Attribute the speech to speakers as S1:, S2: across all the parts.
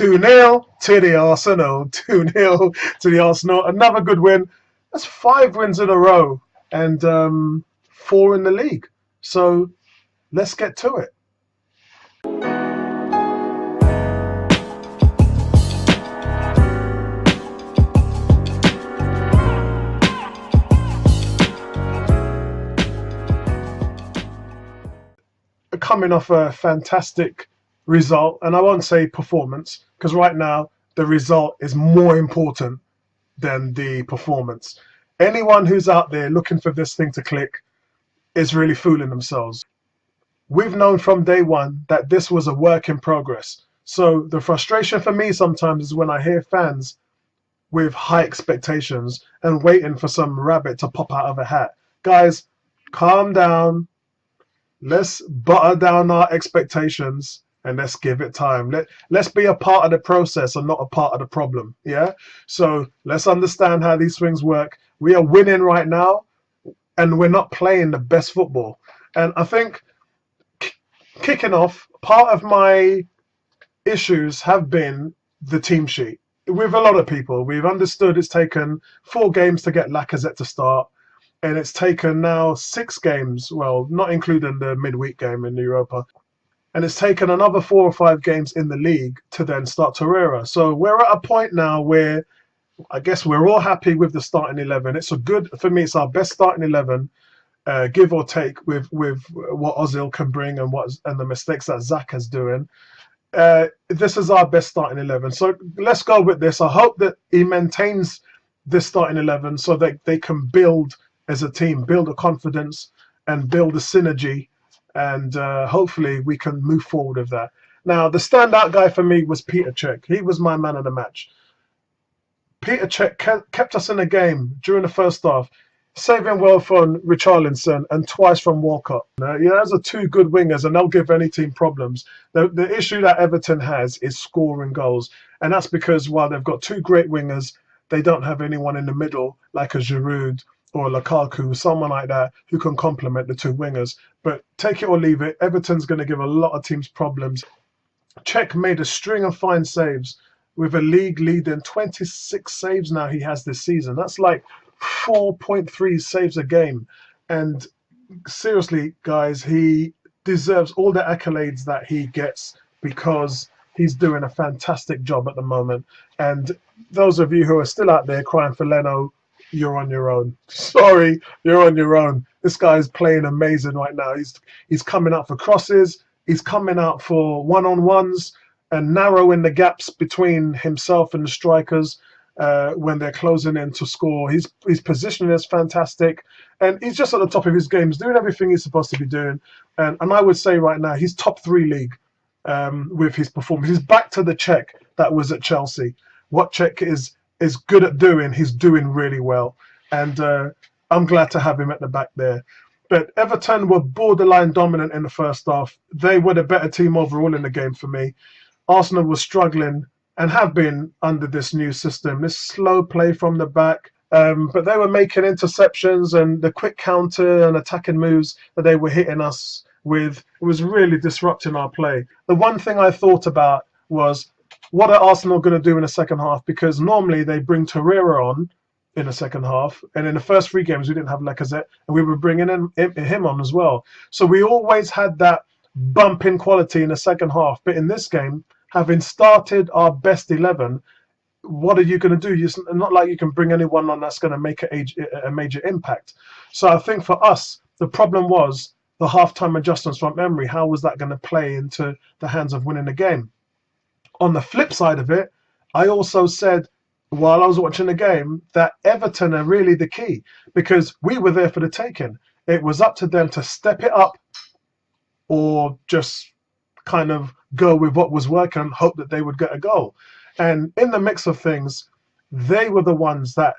S1: 2-0 to the Arsenal. 2-0 to the Arsenal. Another good win. That's 5 wins in a row and 4 in the league. So let's get to it. Coming off a fantastic result, and I won't say performance, because right now the result is more important than the performance. Anyone who's out there looking for this thing to click is really fooling themselves. We've known from day one that this was a work in progress. So the frustration for me sometimes is when I hear fans with high expectations and waiting for some rabbit to pop out of a hat. Guys, calm down. Let's butter down our expectations and let's give it time. Let's be a part of the process and not a part of the problem. Yeah. So let's understand how these things work. We are winning right now, and we're not playing the best football. And I think kicking off, part of my issues have been the team sheet. With a lot of people, we've understood it's taken 4 games to get Lacazette to start. And it's taken now 6 games, well, not including the midweek game in Europa. And it's taken another 4 or 5 games in the league to then start Torreira. So we're at a point now where I guess we're all happy with the starting 11. It's for me, it's our best starting 11, give or take with what Ozil can bring and the mistakes that Zach is doing. This is our best starting 11. So let's go with this. I hope that he maintains this starting 11 so that they can build as a team, build a confidence and build a synergy, and hopefully we can move forward with that. Now, the standout guy for me was Petr Cech. He was my man of the match. Petr Cech kept us in the game during the first half, saving well from Richarlison and twice from Walcott. Those are 2 good wingers, and they'll give any team problems. The issue that Everton has is scoring goals, and that's because while they've got 2 great wingers, they don't have anyone in the middle like a Giroud or Lukaku, someone like that, who can complement the 2 wingers. But take it or leave it, Everton's going to give a lot of teams problems. Cech made a string of fine saves with a league leading 26 saves now he has this season. That's like 4.3 saves a game. And seriously, guys, he deserves all the accolades that he gets because he's doing a fantastic job at the moment. And those of you who are still out there crying for Leno, you're on your own. Sorry, you're on your own. This guy's playing amazing right now. He's coming out for crosses. He's coming out for one-on-ones and narrowing the gaps between himself and the strikers when they're closing in to score. His positioning is fantastic, and he's just at the top of his game. He's doing everything he's supposed to be doing. And I would say right now he's top 3 league with his performance. He's back to the Cech that was at Chelsea. What Cech is good at doing, he's doing really well. And I'm glad to have him at the back there. But Everton were borderline dominant in the first half. They were the better team overall in the game for me. Arsenal was struggling and have been under this new system, this slow play from the back. But they were making interceptions, and the quick counter and attacking moves that they were hitting us with was really disrupting our play. The one thing I thought about was, what are Arsenal going to do in the second half? Because normally they bring Torreira on in the second half, and in the first 3 games we didn't have Lacazette, and we were bringing him on as well. So we always had that bump in quality in the second half. But in this game, having started our best 11, what are you going to do? It's not like you can bring anyone on that's going to make a major impact. So I think for us, the problem was the halftime adjustments from Emery. How was that going to play into the hands of winning the game? On the flip side of it, I also said while I was watching the game that Everton are really the key, because we were there for the taking. It was up to them to step it up or just kind of go with what was working and hope that they would get a goal. And in the mix of things, they were the ones that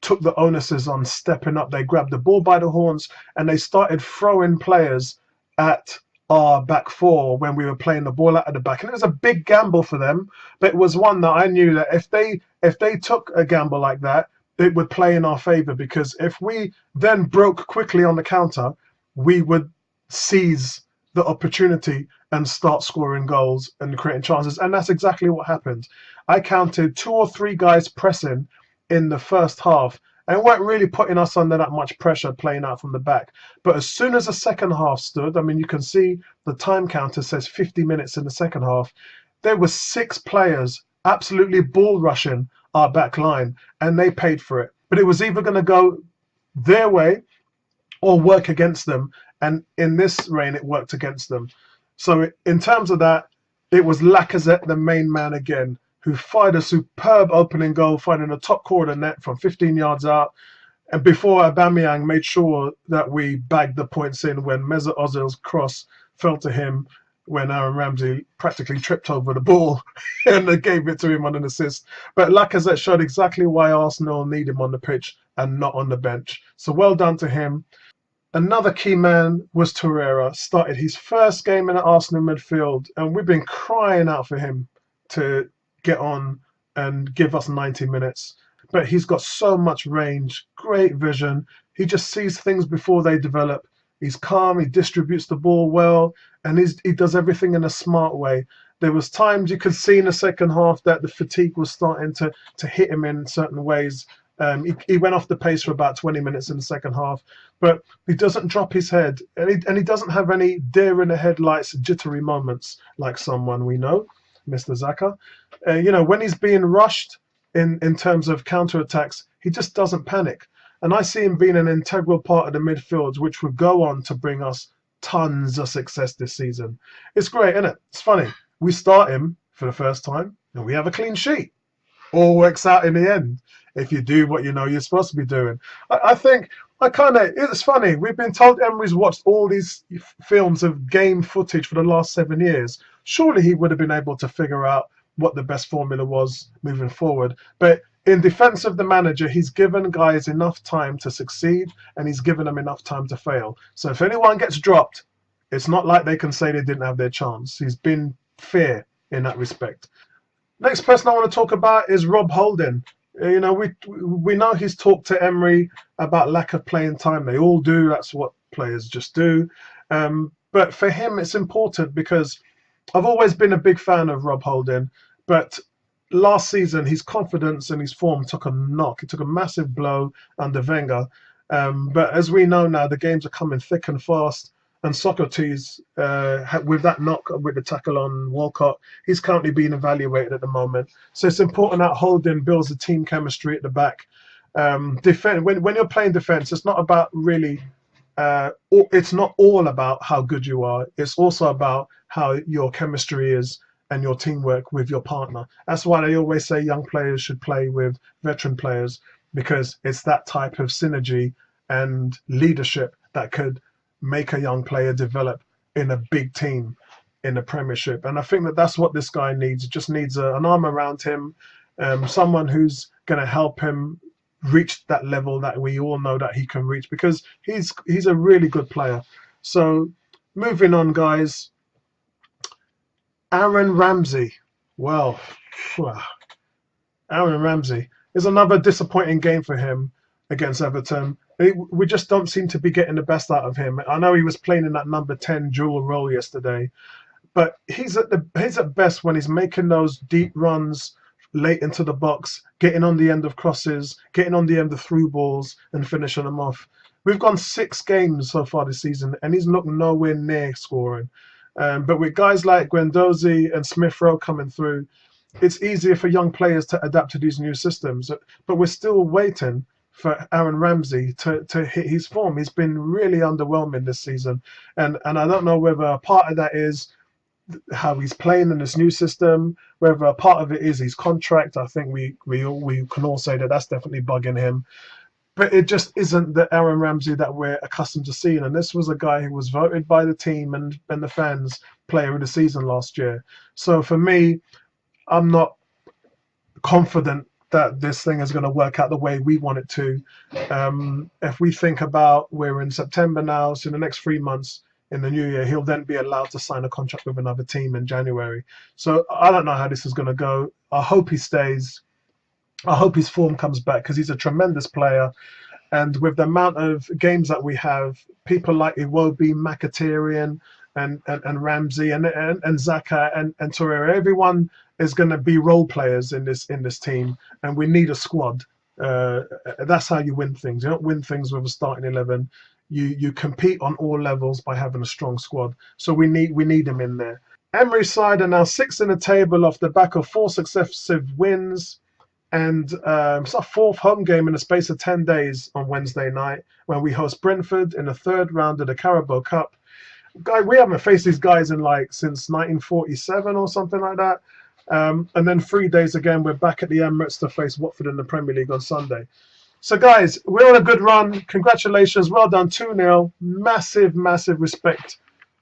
S1: took the onuses on stepping up. They grabbed the ball by the horns and they started throwing players at our back 4 when we were playing the ball out of the back. And it was a big gamble for them, but it was one that I knew that if they took a gamble like that, it would play in our favor, because if we then broke quickly on the counter, we would seize the opportunity and start scoring goals and creating chances. And that's exactly what happened. I counted 2 or 3 guys pressing in the first half and weren't really putting us under that much pressure playing out from the back. But as soon as the second half stood, I mean, you can see the time counter says 50 minutes in the second half. There were 6 players absolutely ball rushing our back line, and they paid for it. But it was either going to go their way or work against them. And in this reign, it worked against them. So in terms of that, it was Lacazette, the main man again, who fired a superb opening goal, finding the top corner of the net from 15 yards out. And before Aubameyang made sure that we bagged the points in when Mesut Ozil's cross fell to him when Aaron Ramsey practically tripped over the ball and they gave it to him on an assist. But Lacazette showed exactly why Arsenal need him on the pitch and not on the bench. So well done to him. Another key man was Torreira. Started his first game in the Arsenal midfield, and we've been crying out for him to get on and give us 90 minutes. But he's got so much range, great vision. He just sees things before they develop. He's calm, he distributes the ball well, and he does everything in a smart way. There was times you could see in the second half that the fatigue was starting to hit him in certain ways. He went off the pace for about 20 minutes in the second half, but he doesn't drop his head, and he doesn't have any deer in the headlights, jittery moments like someone we know, Mr. Xhaka. When he's being rushed in terms of counterattacks, he just doesn't panic. And I see him being an integral part of the midfield, which would go on to bring us tons of success this season. It's great, isn't it? It's funny. We start him for the first time, and we have a clean sheet. All works out in the end if you do what you know you're supposed to be doing. It's funny. We've been told Emery's watched all these films of game footage for the last 7 years. Surely he would have been able to figure out what the best formula was moving forward. But in defense of the manager, he's given guys enough time to succeed, and he's given them enough time to fail. So if anyone gets dropped, it's not like they can say they didn't have their chance. He's been fair in that respect. Next person I want to talk about is Rob Holden. We know he's talked to Emery about lack of playing time. They all do. That's what players just do. But for him, it's important because I've always been a big fan of Rob Holden. But last season, his confidence and his form took a knock. It took a massive blow under Wenger. But as we know now, the games are coming thick and fast. And Socrates, with that knock with the tackle on Walcott, he's currently being evaluated at the moment. So it's important that Holden builds the team chemistry at the back. When you're playing defense, it's not about really. It's not all about how good you are. It's also about how your chemistry is and your teamwork with your partner. That's why they always say young players should play with veteran players, because it's that type of synergy and leadership that could make a young player develop in a big team in the Premiership. And I think that's what this guy needs. He just needs an arm around him, someone who's going to help him reach that level that we all know that he can reach, because he's a really good player. So moving on, guys. Aaron Ramsey. Well, Aaron Ramsey is another disappointing game for him against Everton. We just don't seem to be getting the best out of him. I know he was playing in that number 10 dual role yesterday, but he's at best when he's making those deep runs late into the box, getting on the end of crosses, getting on the end of through balls and finishing them off. We've gone 6 games so far this season, and he's looked nowhere near scoring. But with guys like Guendouzi and Smith Rowe coming through, it's easier for young players to adapt to these new systems. But we're still waiting for Aaron Ramsey to hit his form. He's been really underwhelming this season. And I don't know whether a part of that is how he's playing in this new system, whether a part of it is his contract. I think we can all say that that's definitely bugging him. But it just isn't the Aaron Ramsey that we're accustomed to seeing. And this was a guy who was voted by the team and the fans player of the season last year. So for me, I'm not confident that this thing is going to work out the way we want it to. If we think about, we're in September now, so in the next 3 months in the new year, he'll then be allowed to sign a contract with another team in January. So I don't know how this is going to go. I hope he stays. I hope his form comes back, because he's a tremendous player. And with the amount of games that we have, people like Iwobi, Mkhitaryan, and Ramsey and Xhaka and Torreira. Everyone is going to be role players in this team, and we need a squad. That's how you win things. You don't win things with a starting 11. You compete on all levels by having a strong squad. So we need them in there. Emery's side are now 6th in the table off the back of 4 successive wins, and it's our 4th home game in the space of 10 days on Wednesday night when we host Brentford in the 3rd round of the Carabao Cup. We haven't faced these guys in since 1947 or something like that. And then 3 days again, we're back at the Emirates to face Watford in the Premier League on Sunday. So, guys, we're on a good run. Congratulations. Well done. 2-0. Massive, massive respect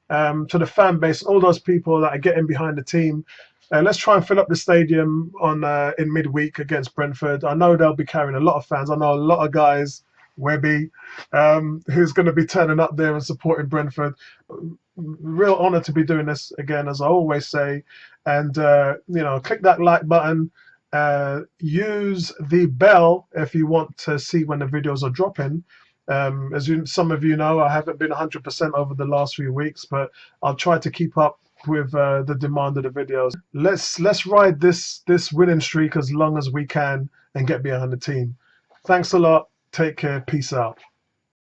S1: to the fan base, all those people that are getting behind the team. Let's try and fill up the stadium in midweek against Brentford. I know they'll be carrying a lot of fans. I know a lot of guys, Webby, who's going to be turning up there and supporting Brentford. Real honour to be doing this again, as I always say. And, click that like button. Use the bell if you want to see when the videos are dropping. Some of you know, I haven't been 100% over the last few weeks, but I'll try to keep up with the demand of the videos. Let's ride this winning streak as long as we can and get behind the team. Thanks a lot. Take care. Peace out.